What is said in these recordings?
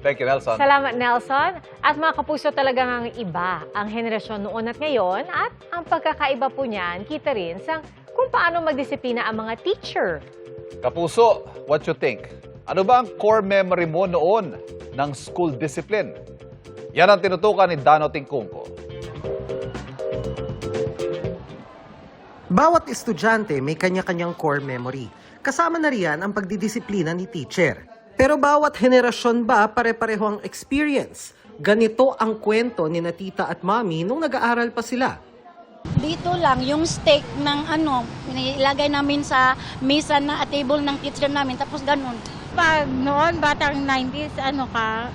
Thank you, Nelson. Salamat, Nelson. At mga kapuso, talagang ang iba ang henerasyon noon at ngayon at ang pagkakaiba po niyan, kita rin sa kung paano magdisiplina ang mga teacher. Kapuso, what you think? Ano ba ang core memory mo noon ng school discipline? Yan ang tinutukan ni Dano Tingkungko. Bawat estudyante may kanya-kanyang core memory. Kasama na riyan ang pagdidisiplina ni teacher. Pero bawat henerasyon ba pare-pareho ang experience? Ganito ang kwento ni na tita at mami nung nag-aaral pa sila. Dito lang, yung steak ng ilagay namin sa mesa na table ng teacher namin, tapos ganun. Pag noon, batang 90s,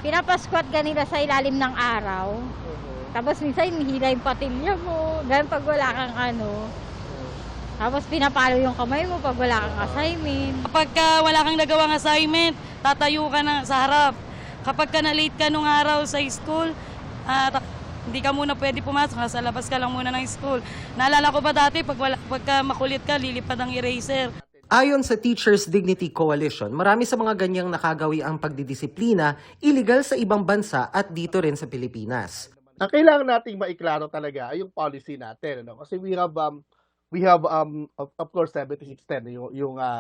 pinapasquat ganila sa ilalim ng araw. Tapos minsan, hila yung patilya mo, ganun pag wala kang Tapos pinapalo yung kamay mo pag wala kang assignment. Kapag wala kang nagawang assignment, tatayo ka na sa harap. Kapag na-late ka nung araw sa school, hindi ka muna pwede pumasok, nasa labas ka lang muna ng school. Naalala ko ba dati, pagka makulit ka, lilipad ang eraser. Ayon sa Teachers Dignity Coalition, marami sa mga ganyang nakagawi ang pagdidisiplina, illegal sa ibang bansa at dito rin sa Pilipinas. Ang kailangan nating maiklaro talaga ay yung policy natin, ano? Kasi we have of course 7610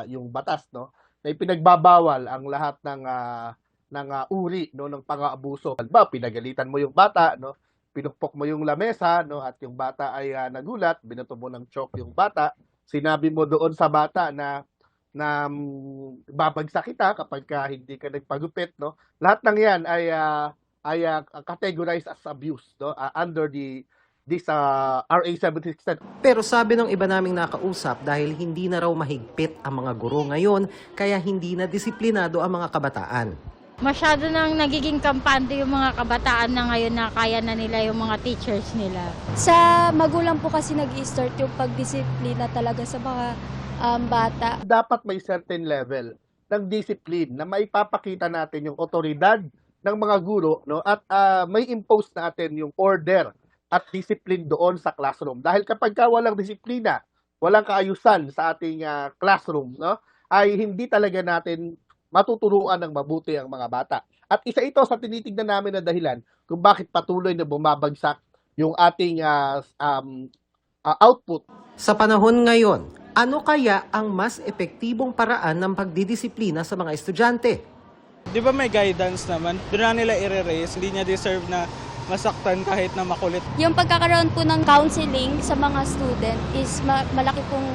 yung batas, no, na ipinagbabawal ang lahat ng uri, no, ng pang-aabuso. Ba, pinagalitan mo yung bata, no, pinukpok mo yung lamesa, no, at yung bata ay nagulat, binato mo ng chalk yung bata, sinabi mo doon sa bata na babagsak kita kapag hindi ka nagpagupit, no. Lahat ng 'yan ay categorized as abuse, no, under this RA 7610. Pero sabi ng iba naming nakausap, dahil hindi na raw mahigpit ang mga guro ngayon, kaya hindi na disiplinado ang mga kabataan. Masyado nang nagiging kampante yung mga kabataan na ngayon na kaya na nila yung mga teachers nila. Sa magulang po kasi nag-i-start yung pagdisiplina talaga sa mga bata. Dapat may certain level ng discipline na maipapakita natin yung otoridad ng mga guro, no, at may impose natin yung order at discipline doon sa classroom. Dahil kapag walang disiplina, walang kaayusan sa ating classroom, no, ay hindi talaga natin matuturuan ng mabuti ang mga bata. At isa ito sa tinitignan namin na dahilan kung bakit patuloy na bumabagsak yung ating output. Sa panahon ngayon, ano kaya ang mas epektibong paraan ng pagdidisiplina sa mga estudyante? Di ba may guidance naman? Doon na nila i-raise, hindi niya deserve na masaktan kahit na makulit. Yung pagkakaroon po ng counseling sa mga student is malaki pong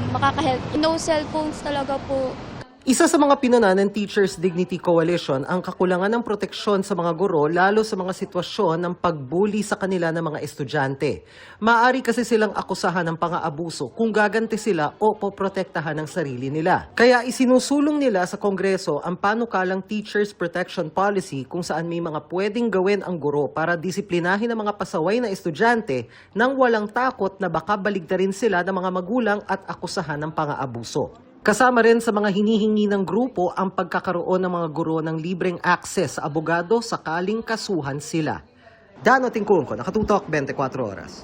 makaka-help. No cellphones talaga po. Isa sa mga pinuna ng Teachers Dignity Coalition ang kakulangan ng proteksyon sa mga guro lalo sa mga sitwasyon ng pagbuli sa kanila ng mga estudyante. Maaari kasi silang akusahan ng pang-aabuso kung gaganti sila o poprotektahan ng sarili nila. Kaya isinusulong nila sa Kongreso ang panukalang Teachers Protection Policy kung saan may mga pwedeng gawin ang guro para disiplinahin ang mga pasaway na estudyante nang walang takot na baka baligtarin sila ng mga magulang at akusahan ng pang-aabuso. Kasama rin sa mga hinihingi ng grupo ang pagkakaroon ng mga guro ng libreng access sa abogado sakaling kasuhan sila. Dano Tingkungko, Nakatutok 24 Oras.